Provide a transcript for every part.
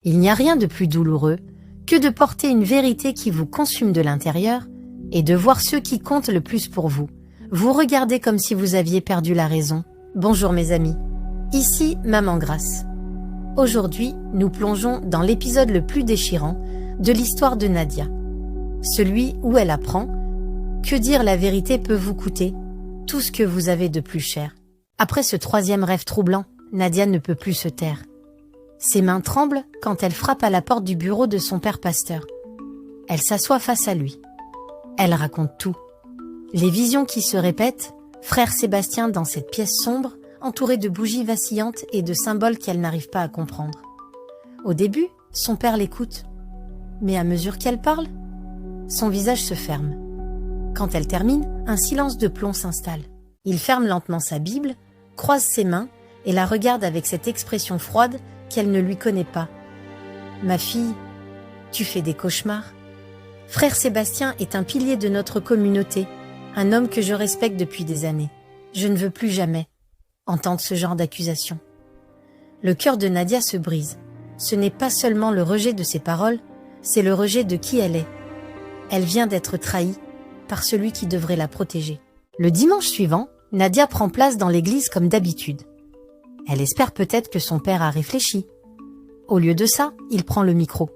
Il n'y a rien de plus douloureux que de porter une vérité qui vous consume de l'intérieur et de voir ceux qui comptent le plus pour vous. Vous regardez comme si vous aviez perdu la raison. Bonjour mes amis, ici Maman Grace. Aujourd'hui, nous plongeons dans l'épisode le plus déchirant de l'histoire de Nadia. Celui où elle apprend que dire la vérité peut vous coûter tout ce que vous avez de plus cher. Après ce troisième rêve troublant, Nadia ne peut plus se taire. Ses mains tremblent quand elle frappe à la porte du bureau de son père pasteur. Elle s'assoit face à lui. Elle raconte tout. Les visions qui se répètent, frère Sébastien dans cette pièce sombre, entourée de bougies vacillantes et de symboles qu'elle n'arrive pas à comprendre. Au début, son père l'écoute. Mais à mesure qu'elle parle, son visage se ferme. Quand elle termine, un silence de plomb s'installe. Il ferme lentement sa Bible, croise ses mains et la regarde avec cette expression froide qu'elle ne lui connaît pas. « Ma fille, tu fais des cauchemars ?» Frère Sébastien est un pilier de notre communauté, un homme que je respecte depuis des années. Je ne veux plus jamais entendre ce genre d'accusation. Le cœur de Nadia se brise. Ce n'est pas seulement le rejet de ses paroles, c'est le rejet de qui elle est. Elle vient d'être trahie par celui qui devrait la protéger. Le dimanche suivant, Nadia prend place dans l'église comme d'habitude. Elle espère peut-être que son père a réfléchi. Au lieu de ça, il prend le micro.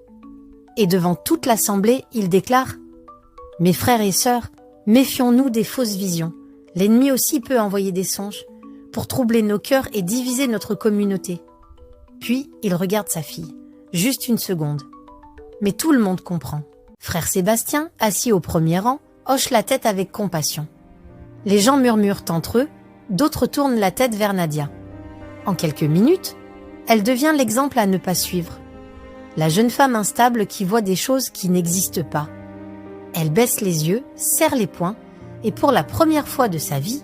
Et devant toute l'assemblée, il déclare « Mes frères et sœurs, méfions-nous des fausses visions. L'ennemi aussi peut envoyer des songes pour troubler nos cœurs et diviser notre communauté. » Puis, il regarde sa fille. Juste une seconde. Mais tout le monde comprend. Frère Sébastien, assis au premier rang, hoche la tête avec compassion. Les gens murmurent entre eux, d'autres tournent la tête vers Nadia. En quelques minutes, elle devient l'exemple à ne pas suivre. La jeune femme instable qui voit des choses qui n'existent pas. Elle baisse les yeux, serre les poings, et pour la première fois de sa vie,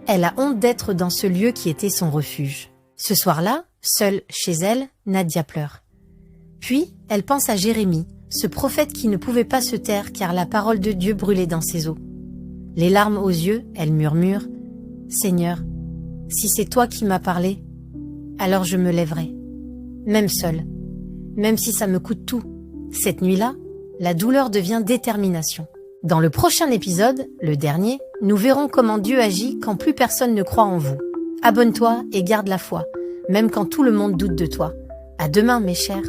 elle a honte d'être dans ce lieu qui était son refuge. Ce soir-là, seule chez elle, Nadia pleure. Puis, elle pense à Jérémie, ce prophète qui ne pouvait pas se taire car la parole de Dieu brûlait dans ses os. Les larmes aux yeux, elle murmure « Seigneur, si c'est toi qui m'as parlé, alors je me lèverai, même seule, même si ça me coûte tout. » Cette nuit-là, la douleur devient détermination. Dans le prochain épisode, le dernier, nous verrons comment Dieu agit quand plus personne ne croit en vous. Abonne-toi et garde la foi, même quand tout le monde doute de toi. À demain mes chers.